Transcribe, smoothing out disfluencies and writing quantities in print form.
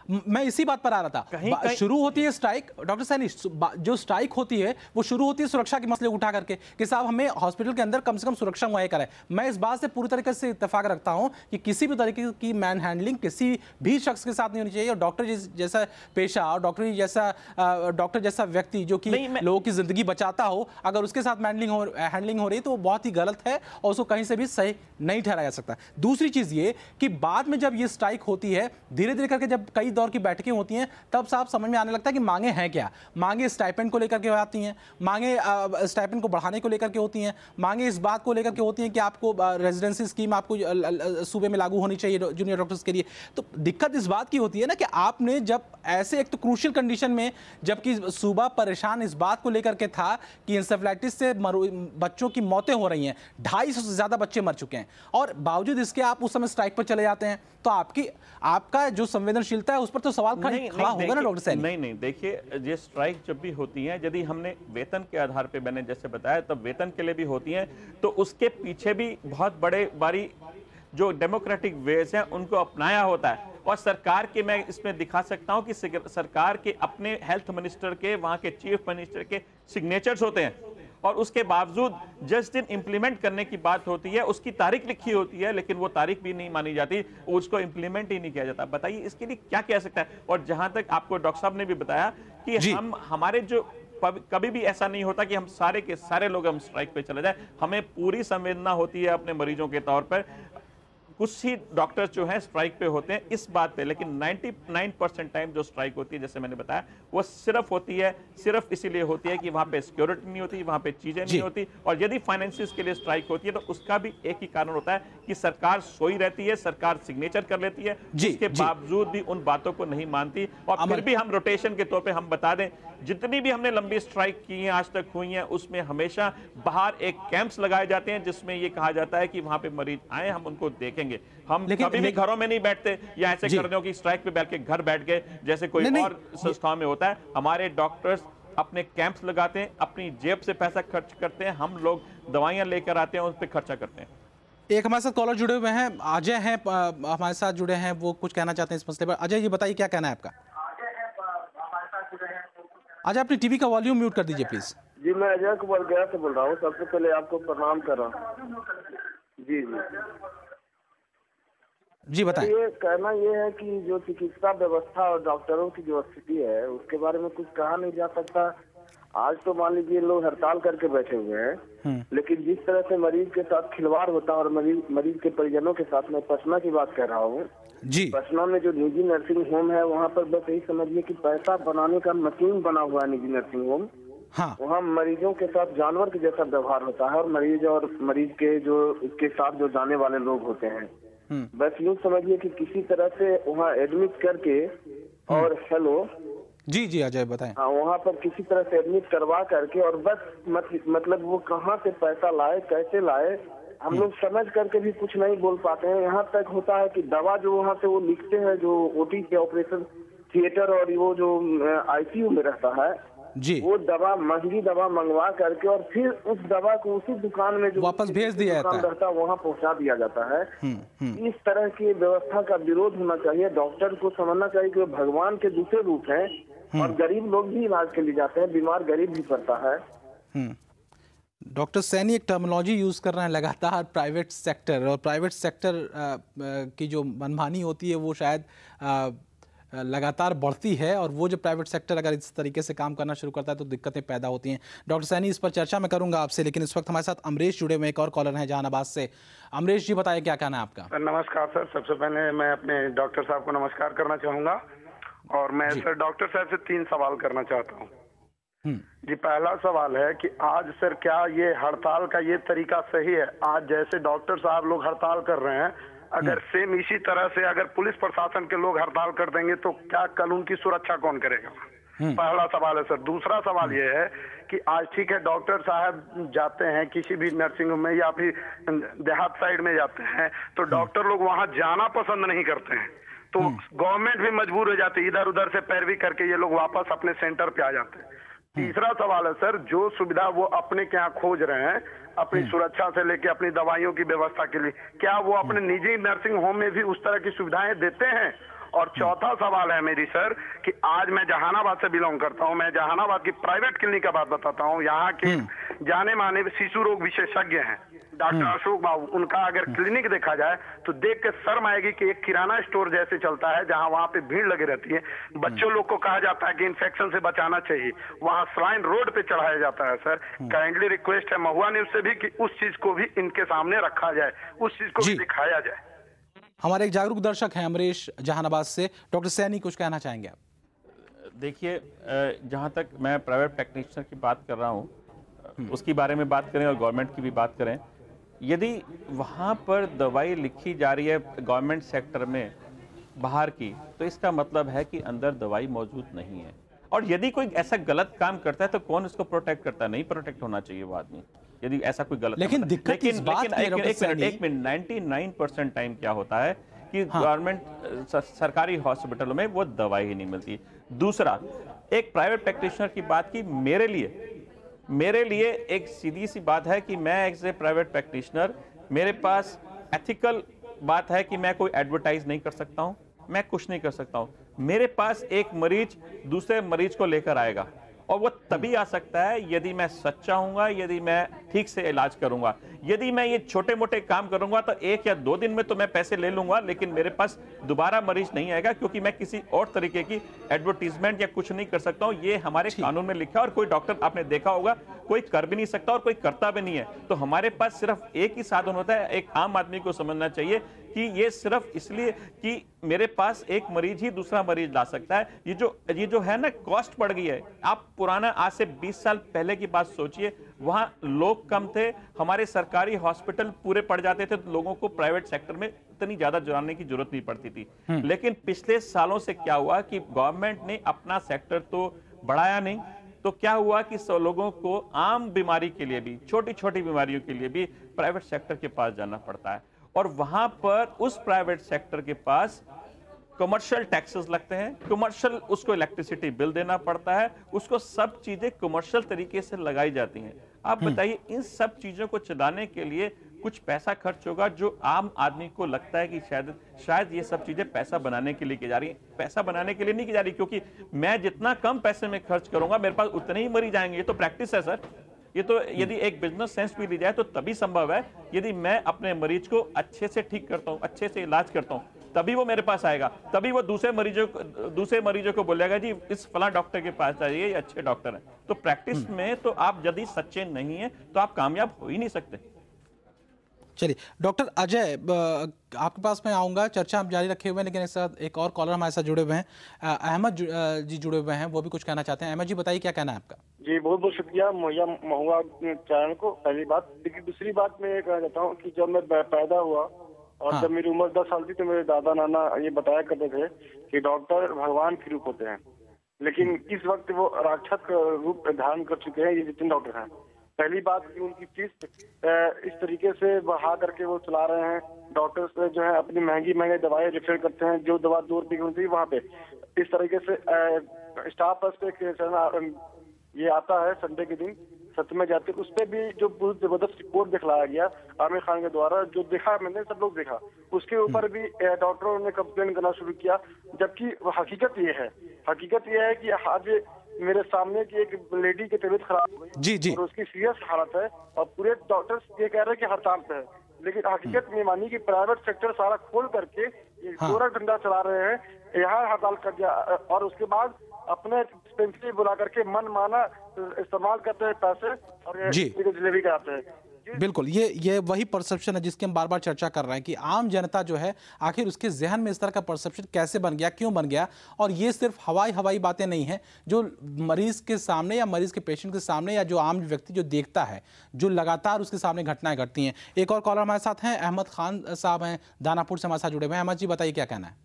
मैं इसी बात पर आ रहा था। शुरू होती है स्ट्राइक, डॉक्टर सैनी, जो स्ट्राइक होती है वो शुरू होती है सुरक्षा के मसले उठा करके कि साहब हमें हॉस्पिटल के अंदर कम से कम सुरक्षा मुहैया कराए। मैं इस बात से पूरी तरीके से इत्तेफाक रखता हूं कि किसी भी तरीके की मैन हैंडलिंग किसी भी शख्स के साथ नहीं होनी चाहिए, और डॉक्टर जैसा पेशा और डॉक्टर जैसा व्यक्ति जो कि लोगों की जिंदगी बचाता हो, अगर उसके साथ हैंडलिंग हो रही है तो वो बहुत ही गलत है और उसको कहीं से भी सही नहीं ठहराया जा सकता। दूसरी चीज ये कि बाद में जब ये स्ट्राइक होती है, धीरे धीरे करके जब कई दौर की बैठकें होती हैं, तब साफ समझ में आने लगता है कि मांगे हैं क्या। मांगे स्टाइपेंड को लेकर के आती हैं, मांगे स्टाइपेंड को बढ़ाने को लेकर के होती हैं, मांगे इस बात को लेकर के होती हैं कि आपको रेजिडेंसी स्कीम आपको सूबे में लागू होनी चाहिए जूनियर डॉक्टर्स के लिए। तो दिक्कत इस बात की होती है ना कि आपने जब ऐसे एक तो क्रूशियल कंडीशन में, जबकि सूबा परेशान इस बात को लेकर के था कि इंसेफ्लाइटिस से बच्चों की मौतें हो रही हैं, 250 से ज्यादा बच्चे मर चुके हैं, और बावजूद इसके आप उस समय स्ट्राइक पर चले जाते हैं, तो आपका जो संवेदनशीलता है उस पर तो सवाल खड़ा होगा ना डॉक्टर सैनी। नहीं, देखिए, ये स्ट्राइक जब भी होती है, यदि हमने वेतन के आधार पे, मैंने जैसे बताया, तब वेतन के लिए भी होती हैं, तो उसके पीछे भी बहुत बड़े बारी जो डेमोक्रेटिक वेज हैं उनको अपनाया होता है। और सरकार के, मैं इसमें दिखा सकता हूं कि सरकार के अपने हेल्थ मिनिस्टर के, वहां के चीफ मिनिस्टर के सिग्नेचर्स होते हैं, और उसके बावजूद जिस दिन इंप्लीमेंट करने की बात होती है उसकी तारीख लिखी होती है, लेकिन वो तारीख भी नहीं मानी जाती, उसको इंप्लीमेंट ही नहीं किया जाता। बताइए इसके लिए क्या कह सकता है। और जहां तक आपको डॉक्टर साहब ने भी बताया कि हमारे जो कभी भी ऐसा नहीं होता कि हम सारे के सारे लोग हम स्ट्राइक पे चले जाए, हमें पूरी संवेदना होती है अपने मरीजों के तौर पर। कुछ ही डॉक्टर्स जो हैं स्ट्राइक पे होते हैं इस बात पे, लेकिन 99% टाइम जो स्ट्राइक होती है, जैसे मैंने बताया, वो सिर्फ होती है, सिर्फ इसीलिए होती है कि वहां पे सिक्योरिटी नहीं होती, वहां पे चीजें नहीं होती। और यदि फाइनेंसिस के लिए स्ट्राइक होती है तो उसका भी एक ही कारण होता है कि सरकार सोई रहती है, सरकार सिग्नेचर कर लेती है, जिसके बावजूद भी उन बातों को नहीं मानती। और फिर भी हम रोटेशन के तौर पर हम बता दें, जितनी भी हमने लंबी स्ट्राइक की हैं आज तक हुई हैं, उसमें हमेशा बाहर एक कैंप्स लगाए जाते हैं जिसमें ये कहा जाता है कि वहां पे मरीज आए, हम उनको देखेंगे। हम कभी भी घरों में नहीं बैठते या ऐसे कर्मियों की स्ट्राइक पे बैठ के घर बैठ गए जैसे कोई और संस्थाओं में होता है। हमारे डॉक्टर्स अपने कैंप्स लगाते हैं, अपनी जेब से पैसा खर्च करते हैं, हम लोग दवाइयां लेकर आते हैं, उस पर खर्चा करते हैं। एक हमारे साथ कॉलर जुड़े हुए हैं, अजय हैं हमारे साथ जुड़े हैं, वो कुछ कहना चाहते हैं इस मसले पर। अजय जी बताइए क्या कहना है आपका। अजय अपनी टीवी का वॉल्यूम म्यूट कर दीजिए प्लीज। जी मैं अजय कुमार गया से बोल रहा हूँ। सबसे पहले आपको प्रणाम कर रहा हूँ। जी जी बताएं। ये कहना ये है कि जो चिकित्सा व्यवस्था और डॉक्टरों की जो स्थिति है उसके बारे में कुछ कहा नहीं जा सकता। आज तो मान लीजिए लोग हड़ताल करके बैठे हुए हैं, लेकिन जिस तरह से मरीज के साथ खिलवाड़ होता है और मरीज के परिजनों के साथ, मैं पटना की बात कर रहा हूँ जी। पटना में जो निजी नर्सिंग होम है वहाँ पर बस यही समझिए कि पैसा बनाने का मशीन बना हुआ है निजी नर्सिंग होम। वहाँ मरीजों के साथ जानवर के जैसा व्यवहार होता है, और मरीज के जो उसके साथ जो जाने वाले लोग होते हैं, बस यूँ समझिए कि किसी तरह से वहाँ एडमिट करके और जी अजय बताएं। हाँ, वहाँ पर किसी तरह से एडमिट करवा करके और बस मतलब वो कहाँ से पैसा लाए, कैसे लाए, हम लोग समझ करके भी कुछ नहीं बोल पाते हैं। यहाँ तक होता है कि दवा जो वहाँ से वो लिखते हैं, जो ओटी के ऑपरेशन थिएटर और वो जो आईसीयू में रहता है जी, वो दवा महंगी दवा मंगवा करके और फिर उस दवा को उसी दुकान में जो वापस भेज दिया जाता है वहाँ पहुँचा दिया जाता है। इस तरह की व्यवस्था का विरोध होना चाहिए। डॉक्टर को समझना चाहिए कि वो भगवान के दूसरे रूप हैं और गरीब लोग भी इलाज के लिए जाते हैं, बीमार गरीब भी पड़ता है। डॉक्टर सैनी एक टर्मिनोलॉजी यूज कर रहे हैं लगातार, प्राइवेट सेक्टर, और प्राइवेट सेक्टर की जो मनमानी होती है वो शायद लगातार बढ़ती है, और वो जो प्राइवेट सेक्टर अगर इस तरीके से काम करना शुरू करता है तो दिक्कतें पैदा होती हैं। डॉक्टर सैनी इस पर चर्चा मैं करूंगा आपसे, लेकिन इस वक्त हमारे साथ अमरीश जुड़े हुए, एक और कॉलर हैं जहानाबाद से। अमरीश जी बताइए क्या कहना है आपका। नमस्कार सर, सबसे पहले मैं अपने डॉक्टर साहब को नमस्कार करना चाहूंगा, और मैं सर डॉक्टर साहब से 3 सवाल करना चाहता हूँ जी। पहला सवाल है कि आज सर क्या ये हड़ताल का ये तरीका सही है? आज जैसे डॉक्टर साहब लोग हड़ताल कर रहे हैं, अगर सेम इसी तरह से अगर पुलिस प्रशासन के लोग हड़ताल कर देंगे तो क्या कानून की सुरक्षा कौन करेगा? पहला सवाल है सर। दूसरा सवाल ये है कि आज ठीक है डॉक्टर साहब जाते हैं किसी भी नर्सिंग होम में या फिर देहात साइड में जाते हैं तो डॉक्टर लोग वहां जाना पसंद नहीं करते हैं, तो गवर्नमेंट भी मजबूर हो जाती है, इधर उधर से पैरवी करके ये लोग वापस अपने सेंटर पे आ जाते हैं। तीसरा सवाल है सर, जो सुविधा वो अपने के यहाँ खोज रहे हैं अपनी सुरक्षा से लेके अपनी दवाइयों की व्यवस्था के लिए, क्या वो अपने निजी नर्सिंग होम में भी उस तरह की सुविधाएं देते हैं? और चौथा सवाल है मेरी सर कि आज मैं जहानाबाद से बिलोंग करता हूं, मैं जहानाबाद की प्राइवेट क्लिनिक का बात बताता हूं। यहाँ के जाने माने शिशु रोग विशेषज्ञ हैं डॉक्टर अशोक बाबू, उनका अगर क्लिनिक देखा जाए तो देख के शर्म आएगी कि एक किराना स्टोर जैसे चलता है, जहां वहां पे भीड़ लगी रहती है। बच्चों लोग को कहा जाता है कि इन्फेक्शन से बचाना चाहिए, वहां सलाइन रोड पे चढ़ाया जाता है। सर काइंडली रिक्वेस्ट है महुआ न्यूज से भी कि उस चीज को भी इनके सामने रखा जाए, उस चीज को भी दिखाया जाए। हमारे एक जागरूक दर्शक हैं अमरीश जहानाबाद से, डॉक्टर सैनी कुछ कहना चाहेंगे आप? देखिए, जहाँ तक मैं प्राइवेट प्रैक्टिशनर की बात कर रहा हूँ, उसकी बारे में बात करें और गवर्नमेंट की भी बात करें, यदि वहाँ पर दवाई लिखी जा रही है गवर्नमेंट सेक्टर में बाहर की, तो इसका मतलब है कि अंदर दवाई मौजूद नहीं है। और यदि कोई ऐसा गलत काम करता है तो कौन इसको प्रोटेक्ट करता है? नहीं प्रोटेक्ट होना चाहिए वो आदमी, यदि ऐसा कोई गलत। लेकिन दिक्कत इस बात की है, एक मिनट 99% टाइम क्या होता है कि गवर्नमेंट सरकारी हॉस्पिटलों में वो दवाई ही नहीं मिलती। दूसरा, एक प्राइवेट प्रैक्टिशनर की बात की, मेरे लिए एक सीधी सी बात है कि मैं एज ए प्राइवेट प्रैक्टिशनर, मेरे पास एथिकल बात है कि मैं कोई एडवर्टाइज नहीं कर सकता हूं, मैं कुछ नहीं कर सकता हूं। मेरे पास एक मरीज दूसरे मरीज को लेकर आएगा और वो तभी आ सकता है यदि मैं सच्चा हूंगा, यदि मैं ठीक से इलाज करूंगा। यदि मैं ये छोटे मोटे काम करूंगा तो 1 या 2 दिन में तो मैं पैसे ले लूंगा, लेकिन मेरे पास दोबारा मरीज नहीं आएगा, क्योंकि मैं किसी और तरीके की एडवर्टीजमेंट या कुछ नहीं कर सकता हूं। ये हमारे कानून में लिखा है और कोई डॉक्टर, आपने देखा होगा, कोई कर भी नहीं सकता और कोई करता भी नहीं है। तो हमारे पास सिर्फ एक ही साधन होता है। एक आम आदमी को समझना चाहिए कि ये सिर्फ इसलिए कि मेरे पास एक मरीज ही दूसरा मरीज ला सकता है। ये जो है ना, कॉस्ट बढ़ गई है। आप पुराना आज से 20 साल पहले की बात सोचिए, वहां लोग कम थे, हमारे सरकारी हॉस्पिटल पूरे पड़ जाते थे, तो लोगों को प्राइवेट सेक्टर में इतनी ज्यादा जुड़ाने की जरूरत नहीं पड़ती थी। लेकिन पिछले सालों से क्या हुआ कि गवर्नमेंट ने अपना सेक्टर तो बढ़ाया नहीं, तो क्या हुआ कि लोगों को आम बीमारी के लिए भी, छोटी छोटी बीमारियों के लिए भी प्राइवेट सेक्टर के पास जाना पड़ता है। और वहां पर उस प्राइवेट सेक्टर के पास कमर्शियल टैक्सेस लगते हैं, कमर्शियल, उसको इलेक्ट्रिसिटी बिल देना पड़ता है, उसको सब चीजें कमर्शियल तरीके से लगाई जाती हैं। आप बताइए, इन सब चीजों को चलाने के लिए कुछ पैसा खर्च होगा, जो आम आदमी को लगता है कि शायद ये सब चीजें पैसा बनाने के लिए की जा रही है। पैसा बनाने के लिए नहीं की जा रही, क्योंकि मैं जितना कम पैसे में खर्च करूंगा मेरे पास उतने ही मरीज आएंगे। ये तो प्रैक्टिस है सर। ये तो यदि एक बिजनेस सेंस भी ली जाए तो तभी संभव है। यदि मैं अपने मरीज को अच्छे से ठीक करता हूं, अच्छे से इलाज करता हूं, तभी वो मेरे पास आएगा, तभी वो दूसरे मरीजों को बोलेगा जी इस फला डॉक्टर के पास जाइए, ये अच्छे डॉक्टर हैं। तो प्रैक्टिस में तो आप यदि सच्चे नहीं है तो आप कामयाब हो ही नहीं सकते। चलिए डॉक्टर अजय, आपके पास मैं आऊँगा, चर्चा हम जारी रखे हुए हैं, लेकिन इस साथ एक और कॉलर हमारे साथ जुड़े हुए हैं, अहमद जी जुड़े हुए हैं, वो भी कुछ कहना चाहते हैं। अहमद जी बताइए, क्या कहना है आपका? जी बहुत बहुत शुक्रिया महुआ चैनल को, पहली बात। लेकिन दूसरी बात मैं ये कहना चाहता हूँ कि जब मैं पैदा हुआ और जब मेरी उम्र 10 साल थी, तो मेरे दादा नाना ये बताया करते थे कि डॉक्टर भगवान के रूप होते हैं, लेकिन इस वक्त वो राक्षस का रूप धारण कर चुके हैं ये जितने डॉक्टर हैं। पहली बात कि उनकी फीस इस तरीके से बढ़ा करके वो चला रहे हैं। डॉक्टर्स जो है अपनी महंगी दवाएं रेफर करते हैं, जो दवा 2 रुपए की होती है वहाँ पे इस तरीके से स्टाफ प्लस ये आता है संडे के दिन सत्य में जाते, उस पर भी जो बहुत जबरदस्त रिपोर्ट दिखलाया गया आमिर खान के द्वारा, जो देखा मैंने, सब लोग देखा, उसके ऊपर भी डॉक्टरों ने कंप्लेन करना शुरू किया। जबकि हकीकत ये है कि आज मेरे सामने की एक लेडी की तबीयत खराब हो गई और उसकी सीरियस हालत है और पूरे डॉक्टर्स ये कह रहे हैं कि हड़ताल पे है, लेकिन हकीकत ये मानी कि प्राइवेट सेक्टर सारा खोल करके ये गोरा डंडा चला रहे हैं, यहाँ हड़ताल कर दिया और उसके बाद अपने डिस्पेंसरी बुला करके मन माना इस्तेमाल करते हैं पैसे और डिलीवरी कराते हैं। बिल्कुल, ये वही परसेप्शन है जिसकी हम बार बार चर्चा कर रहे हैं कि आम जनता जो है आखिर उसके जहन में इस तरह का परसेप्शन कैसे बन गया, क्यों बन गया। और ये सिर्फ हवाई बातें नहीं हैं, जो मरीज के सामने या मरीज के पेशेंट के सामने या जो आम व्यक्ति जो देखता है, जो लगातार उसके सामने घटनाएं घटती हैं। एक और कॉलर हमारे साथ हैं, अहमद खान साहब हैं, दानापुर से हमारे साथ जुड़े हुए हैं। अहमद जी बताइए, क्या कहना है?